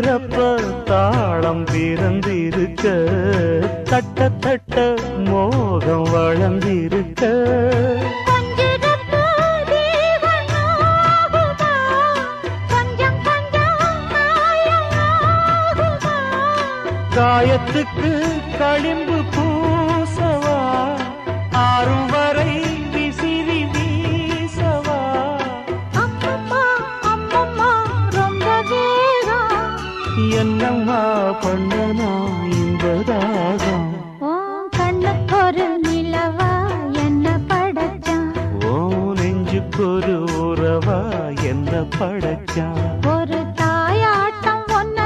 தட்டுறப்ப தாளம் பிறந்திருக்க தட்ட தட்ட மோகம் வளர்ந்திருக்க காயத்துக்கு களிம்பு பூசவா ஆறும் வரை விசிறி வீசவா அம்மம்மா அம்மம்மா ரொம்ப வேகம் என்னம்மா பண்ணனா இந்த தாகம் கண்ணுக்கு ஒரு நிலவா என்ன படைச்சான் ஓ நெஞ்சுக்கு ஒரு உறவா என்ன படைச்சான்